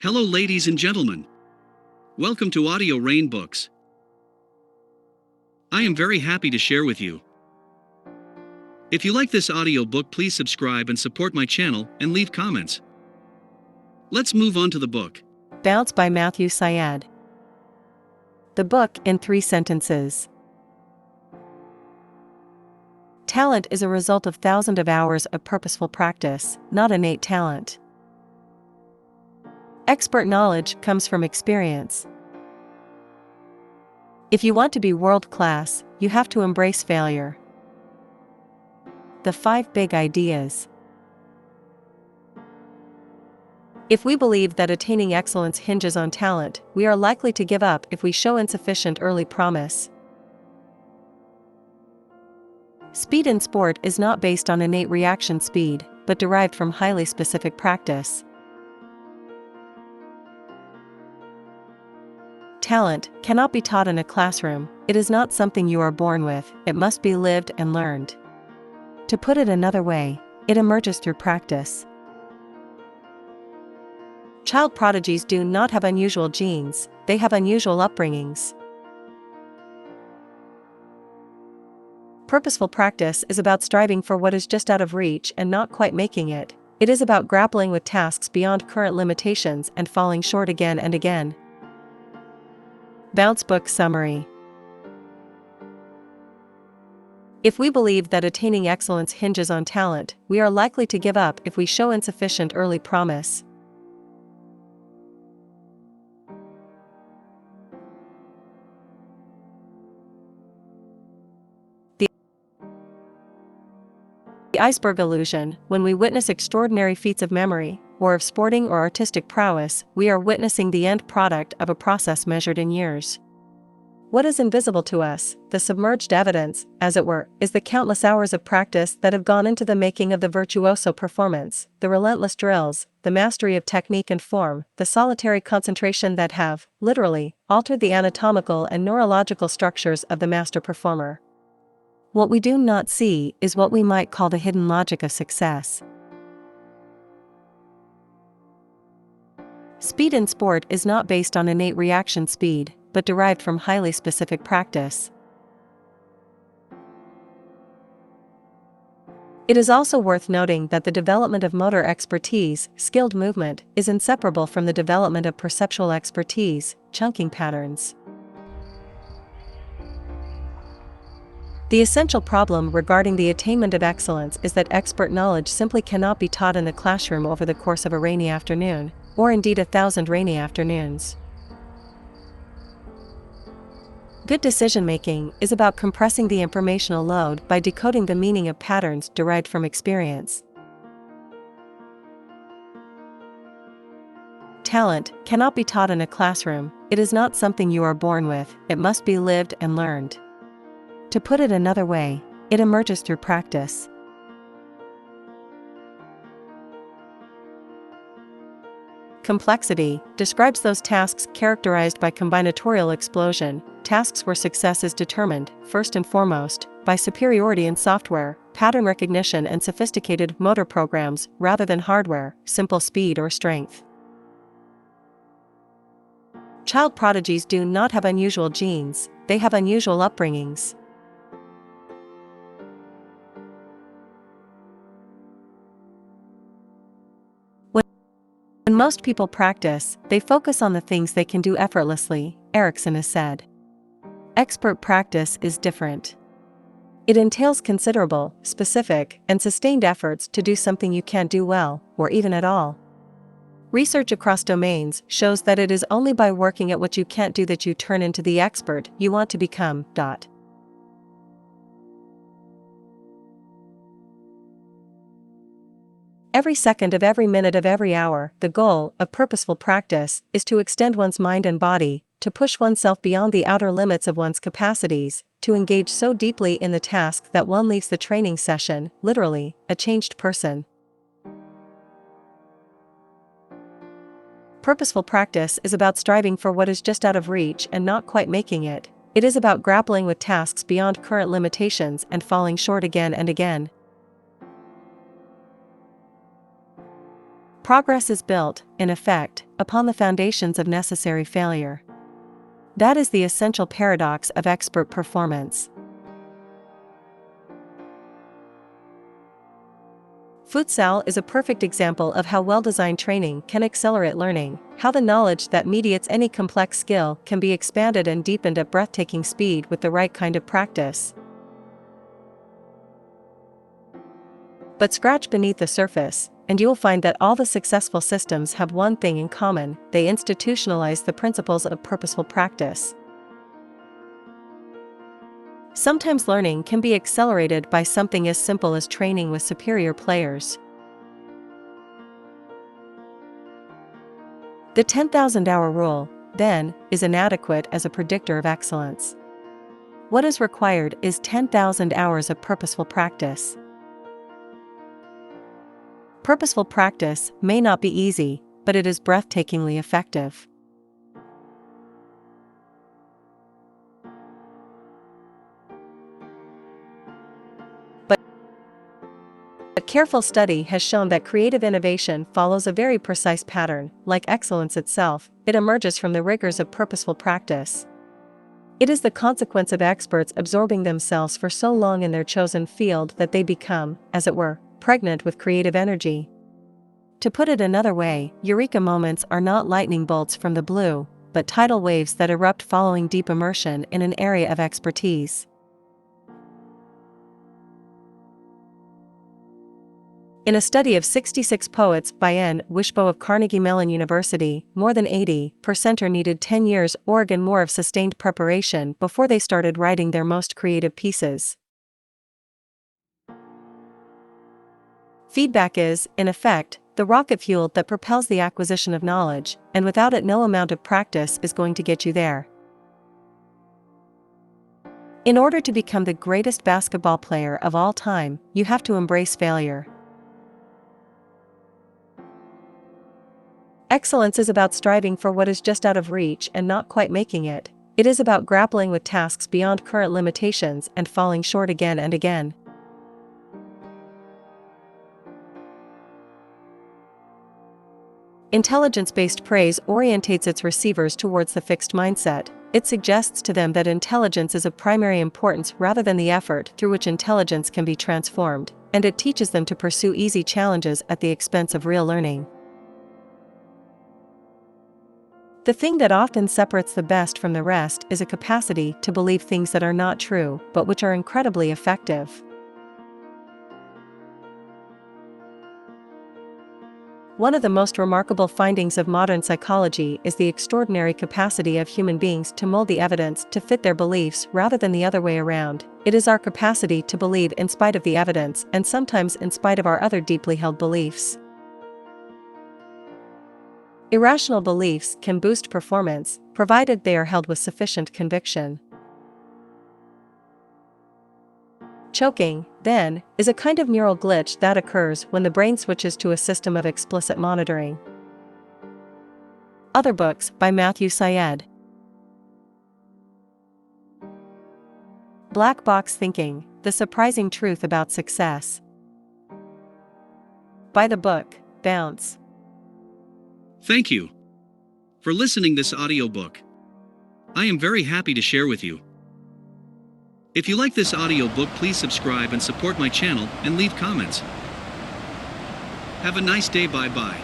Hello, ladies and gentlemen. Welcome to Audio Rain Books. I am very happy to share with you. If you like this audiobook, please subscribe and support my channel and leave comments. Let's move on to the book. Bounce by Matthew Syed. The book in 3 sentences. Talent is a result of thousands of hours of purposeful practice, not innate talent. Expert knowledge comes from experience. If you want to be world-class, you have to embrace failure. The 5 big ideas. If we believe that attaining excellence hinges on talent, we are likely to give up if we show insufficient early promise. Speed in sport is not based on innate reaction speed, but derived from highly specific practice. Talent cannot be taught in a classroom. It is not something you are born with, it must be lived and learned. To put it another way, it emerges through practice. Child prodigies do not have unusual genes, they have unusual upbringings. Purposeful practice is about striving for what is just out of reach and not quite making it. It is about grappling with tasks beyond current limitations and falling short again and again. Bounce Book Summary. If we believe that attaining excellence hinges on talent, we are likely to give up if we show insufficient early promise. The iceberg illusion. When we witness extraordinary feats of memory, or of sporting or artistic prowess, we are witnessing the end product of a process measured in years. What is invisible to us, the submerged evidence, as it were, is the countless hours of practice that have gone into the making of the virtuoso performance, the relentless drills, the mastery of technique and form, the solitary concentration that have, literally, altered the anatomical and neurological structures of the master performer. What we do not see is what we might call the hidden logic of success. Speed in sport is not based on innate reaction speed, but derived from highly specific practice. It is also worth noting that the development of motor expertise, skilled movement, is inseparable from the development of perceptual expertise, chunking patterns. The essential problem regarding the attainment of excellence is that expert knowledge simply cannot be taught in the classroom over the course of a rainy afternoon, or indeed 1,000 rainy afternoons. Good decision-making is about compressing the informational load by decoding the meaning of patterns derived from experience. Talent cannot be taught in a classroom, it is not something you are born with, it must be lived and learned. To put it another way, it emerges through practice. Complexity describes those tasks characterized by combinatorial explosion, tasks where success is determined, first and foremost, by superiority in software, pattern recognition and sophisticated motor programs, rather than hardware, simple speed or strength. Child prodigies do not have unusual genes, they have unusual upbringings. When most people practice, they focus on the things they can do effortlessly, Erickson has said. Expert practice is different. It entails considerable, specific, and sustained efforts to do something you can't do well, or even at all. Research across domains shows that it is only by working at what you can't do that you turn into the expert you want to become. Every second of every minute of every hour, the goal of purposeful practice is to extend one's mind and body, to push oneself beyond the outer limits of one's capacities, to engage so deeply in the task that one leaves the training session, literally, a changed person. Purposeful practice is about striving for what is just out of reach and not quite making it. It is about grappling with tasks beyond current limitations and falling short again and again. Progress is built, in effect, upon the foundations of necessary failure. That is the essential paradox of expert performance. Futsal is a perfect example of how well-designed training can accelerate learning, how the knowledge that mediates any complex skill can be expanded and deepened at breathtaking speed with the right kind of practice. But scratch beneath the surface, and you'll find that all the successful systems have one thing in common: they institutionalize the principles of purposeful practice. Sometimes learning can be accelerated by something as simple as training with superior players. The 10,000-hour rule, then, is inadequate as a predictor of excellence. What is required is 10,000 hours of purposeful practice. Purposeful practice may not be easy, but it is breathtakingly effective. But careful study has shown that creative innovation follows a very precise pattern. Like excellence itself, it emerges from the rigors of purposeful practice. It is the consequence of experts absorbing themselves for so long in their chosen field that they become, as it were, pregnant with creative energy. To put it another way, eureka moments are not lightning bolts from the blue, but tidal waves that erupt following deep immersion in an area of expertise. In a study of 66 poets by N. Wishbo of Carnegie Mellon University, more than 80% needed 10 years or more of sustained preparation before they started writing their most creative pieces. Feedback is, in effect, the rocket fuel that propels the acquisition of knowledge, and without it no amount of practice is going to get you there. In order to become the greatest basketball player of all time, you have to embrace failure. Excellence is about striving for what is just out of reach and not quite making it. It is about grappling with tasks beyond current limitations and falling short again and again. Intelligence-based praise orientates its receivers towards the fixed mindset. It suggests to them that intelligence is of primary importance rather than the effort through which intelligence can be transformed, and it teaches them to pursue easy challenges at the expense of real learning. The thing that often separates the best from the rest is a capacity to believe things that are not true, but which are incredibly effective. One of the most remarkable findings of modern psychology is the extraordinary capacity of human beings to mold the evidence to fit their beliefs rather than the other way around. It is our capacity to believe in spite of the evidence and sometimes in spite of our other deeply held beliefs. Irrational beliefs can boost performance, provided they are held with sufficient conviction. Choking, then, is a kind of neural glitch that occurs when the brain switches to a system of explicit monitoring. Other books by Matthew Syed. Black Box Thinking: The Surprising Truth About Success. Buy the book, Bounce. Thank you for listening this audiobook. I am very happy to share with you. If you like this audiobook, please subscribe and support my channel and leave comments. Have a nice day. Bye bye.